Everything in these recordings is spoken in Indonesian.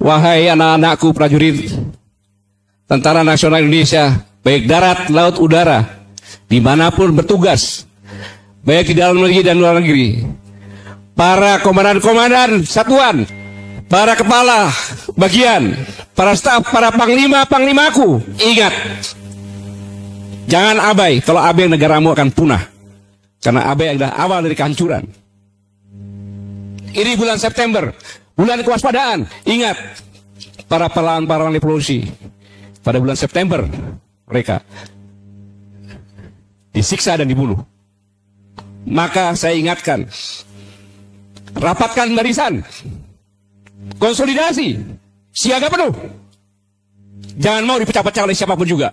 Wahai anak-anakku prajurit Tentara Nasional Indonesia, baik darat, laut, udara, dimanapun bertugas, baik di dalam negeri dan luar negeri, para komandan-komandan satuan, para kepala bagian, para staf, para panglima-panglimaku, ingat, jangan abai. Kalau abai, negaramu akan punah, karena abai adalah awal dari kehancuran. Ini bulan September, bulan kewaspadaan. Ingat, para pahlawan-pahlawan revolusi pada bulan September mereka disiksa dan dibunuh. Maka saya ingatkan, rapatkan barisan, konsolidasi, siaga penuh. Jangan mau dipecah-pecah oleh siapapun juga.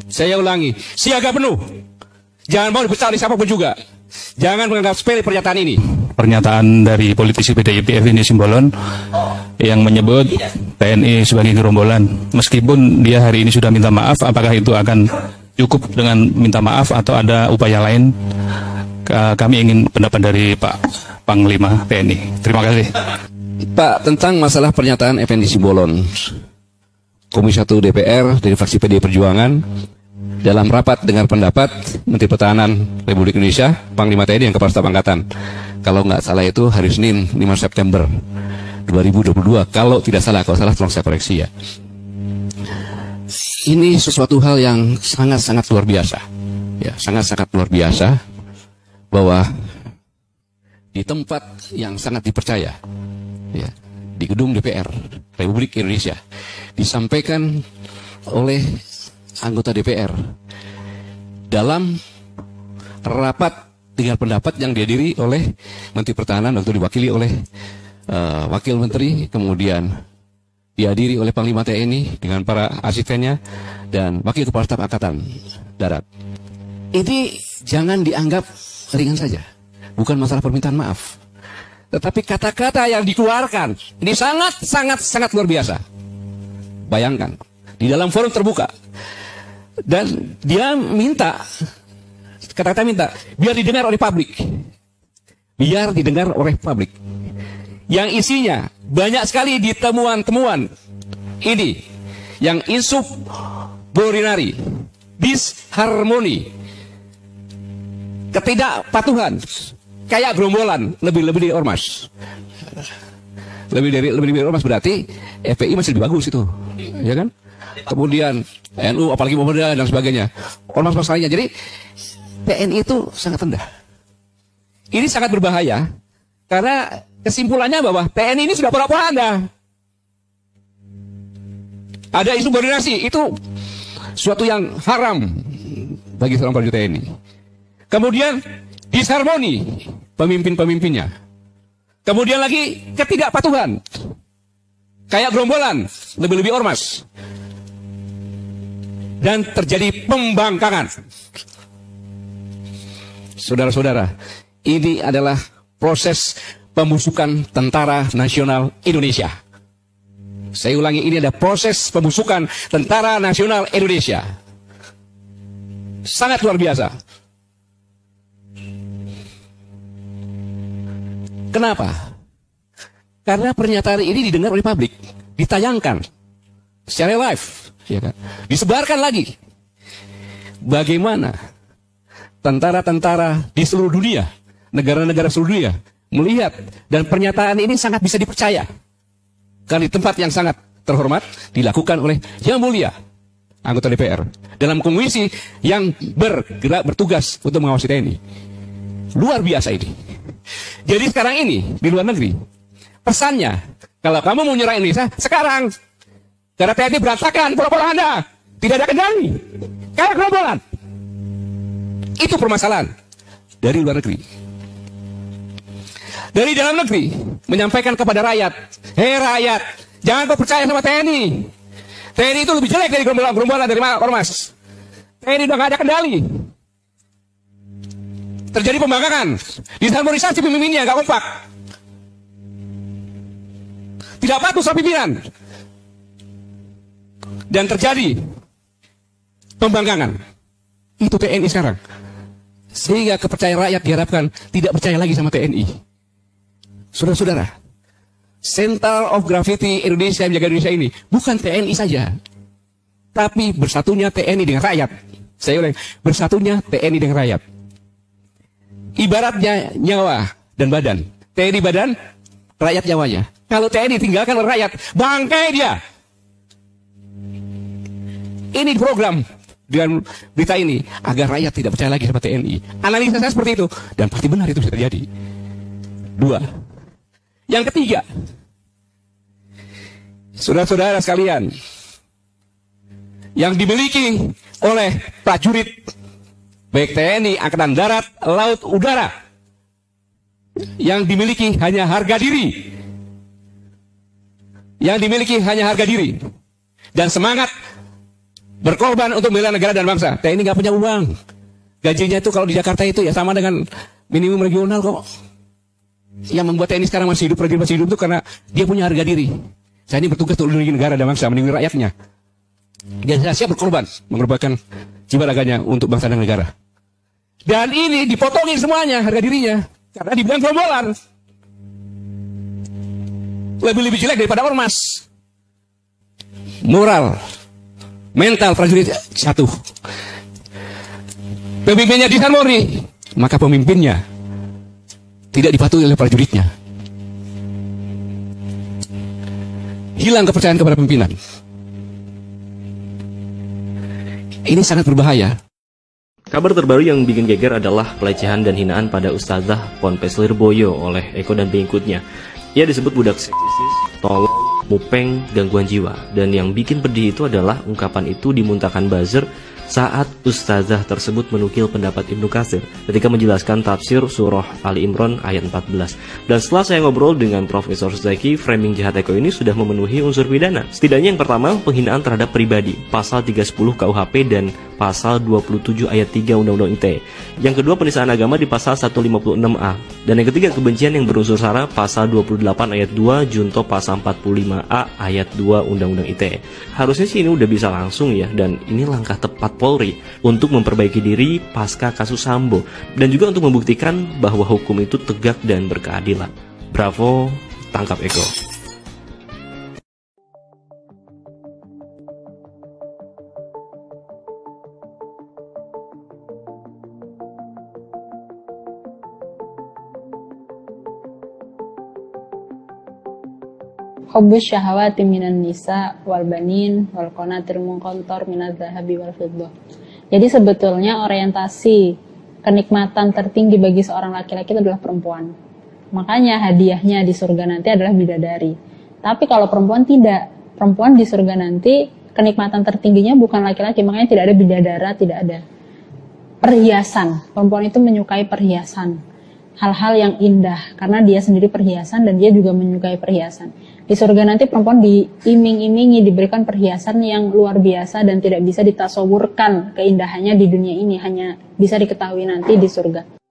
Saya ulangi, siaga penuh. Jangan mau dipecah oleh siapapun juga. Jangan menganggap sepele pernyataan ini. Pernyataan dari politisi PDIP Effendi Simbolon yang menyebut TNI sebagai gerombolan. Meskipun dia hari ini sudah minta maaf, apakah itu akan cukup dengan minta maaf atau ada upaya lain? Kami ingin pendapat dari Pak Panglima TNI. Terima kasih. Pak, tentang masalah pernyataan Effendi Simbolon, Komisi 1 DPR dari fraksi PDI Perjuangan, dalam rapat dengar pendapat Menteri Pertahanan Republik Indonesia, Panglima TNI yang Kepala Staf Angkatan, kalau nggak salah itu hari Senin 5 September 2022, kalau tidak salah, kalau salah tolong saya koreksi ya. Ini sesuatu hal yang sangat-sangat luar biasa, ya, sangat-sangat luar biasa, bahwa di tempat yang sangat dipercaya, ya, di gedung DPR Republik Indonesia, disampaikan oleh anggota DPR dalam rapat dengar pendapat yang dihadiri oleh Menteri Pertahanan, waktu diwakili oleh Wakil Menteri, kemudian dihadiri oleh Panglima TNI dengan para asistennya dan Wakil Kepala Staf Angkatan Darat. Ini jangan dianggap ringan saja, bukan masalah permintaan maaf, tetapi kata-kata yang dikeluarkan ini sangat luar biasa. Bayangkan, di dalam forum terbuka, dan dia minta, kata-kata minta, biar didengar oleh publik. Biar didengar oleh publik. Yang isinya banyak sekali di temuan-temuan ini, yang insubordinari, disharmoni, ketidakpatuhan, kayak gerombolan, lebih dari ormas. Lebih dari ormas berarti FPI masih lebih bagus itu, ya kan? Kemudian NU, apalagi Muhammadiyah dan sebagainya, ormas-ormas lainnya. Jadi TNI itu sangat rendah. Ini sangat berbahaya karena kesimpulannya bahwa TNI ini sudah propaganda. Ada insubordinasi, itu suatu yang haram bagi seorang prajurit TNI. Kemudian disharmoni pemimpin-pemimpinnya. Kemudian lagi ketidakpatuhan, kayak gerombolan, lebih ormas. Dan terjadi pembangkangan. Saudara-saudara, ini adalah proses pembusukan Tentara Nasional Indonesia. Saya ulangi, ini ada proses pembusukan Tentara Nasional Indonesia. Sangat luar biasa. Kenapa? Karena pernyataan ini didengar oleh publik, ditayangkan secara live, ya kan? Disebarkan lagi. Bagaimana tentara-tentara di seluruh dunia, negara-negara seluruh dunia melihat, dan pernyataan ini sangat bisa dipercaya. Karena di tempat yang sangat terhormat dilakukan oleh Yang Mulia anggota DPR dalam komisi yang bertugas untuk mengawasi TNI. Luar biasa ini. Jadi sekarang ini di luar negeri, pesannya, kalau kamu mau nyerang Indonesia sekarang, karena TNI berantakan, propaganda, tidak ada kendali, kayak gerombolan. Itu permasalahan dari luar negeri. Dari dalam negeri menyampaikan kepada rakyat, hei rakyat, jangan kau percaya sama TNI. TNI itu lebih jelek dari gerombolan dari ormas. TNI udah gak ada kendali. Terjadi pembangkangan, disharmonisasi pemimpinnya, gak kompak, tidak patuh sama pimpinan, dan terjadi pembangkangan. Itu TNI sekarang. Sehingga kepercayaan rakyat diharapkan tidak percaya lagi sama TNI. Saudara-saudara, Center of Gravity Indonesia menjaga Indonesia ini bukan TNI saja, tapi bersatunya TNI dengan rakyat. Saya ulang, bersatunya TNI dengan rakyat. Ibaratnya nyawa dan badan. TNI badan, rakyat nyawanya. Kalau TNI tinggalkan oleh rakyat, bangkai dia. Ini program dengan berita ini agar rakyat tidak percaya lagi sama TNI. Analisa saya seperti itu, dan pasti benar itu bisa terjadi. Dua. Yang ketiga, saudara-saudara sekalian, yang dimiliki oleh prajurit baik TNI, Angkatan Darat, Laut, Udara, yang dimiliki hanya harga diri, yang dimiliki hanya harga diri dan semangat berkorban untuk membela negara dan bangsa. TNI nggak punya uang, gajinya itu kalau di Jakarta itu ya sama dengan minimum regional kok. Yang membuat TNI sekarang masih hidup, prajurit masih hidup itu karena dia punya harga diri. Saya ini bertugas untuk melindungi negara dan bangsa, melindungi rakyatnya. Dan saya siap berkorban, mengorbankan jiwa raganya untuk bangsa dan negara. Dan ini dipotongin semuanya harga dirinya karena dibilang gerombolan. Lebih jelek daripada ormas. Moral, mental prajurit satu. Pemimpinnya disarmoni, maka pemimpinnya tidak dipatuhi oleh prajuritnya. Hilang kepercayaan kepada pimpinan. Ini sangat berbahaya. Kabar terbaru yang bikin geger adalah pelecehan dan hinaan pada Ustazah Ponpes Lirboyo oleh Eko dan pengikutnya. Ia disebut budak seksisis, tolol, mupeng, gangguan jiwa. Dan yang bikin pedih itu adalah ungkapan itu dimuntahkan buzzer saat Ustazah tersebut menukil pendapat Ibnu Katsir ketika menjelaskan tafsir surah Ali Imran ayat 14. Dan setelah saya ngobrol dengan Profesor Zaki, framing jahat Eko ini sudah memenuhi unsur pidana. Setidaknya yang pertama, penghinaan terhadap pribadi, pasal 310 KUHP dan pasal 27 ayat 3 Undang-Undang ITE. Yang kedua, penistaan agama di pasal 156A. Dan yang ketiga, kebencian yang berunsur sara, pasal 28 ayat 2 junto pasal 45A ayat 2 Undang-Undang ITE. Harusnya sih ini udah bisa langsung ya, dan ini langkah tepat Polri untuk memperbaiki diri pasca kasus Sambo dan juga untuk membuktikan bahwa hukum itu tegak dan berkeadilan. Bravo, tangkap Eko. Hubbus syahawati minan nisa wal banin wal qanatir muqantar minadz zahabi wal fiddah. Jadi sebetulnya orientasi kenikmatan tertinggi bagi seorang laki-laki adalah perempuan. Makanya hadiahnya di surga nanti adalah bidadari. Tapi kalau perempuan tidak, perempuan di surga nanti kenikmatan tertingginya bukan laki-laki, makanya tidak ada bidadara, tidak ada perhiasan. Perempuan itu menyukai perhiasan, hal-hal yang indah karena dia sendiri perhiasan dan dia juga menyukai perhiasan. Di surga nanti perempuan diiming-imingi, diberikan perhiasan yang luar biasa dan tidak bisa ditasawurkan keindahannya di dunia ini, hanya bisa diketahui nanti di surga.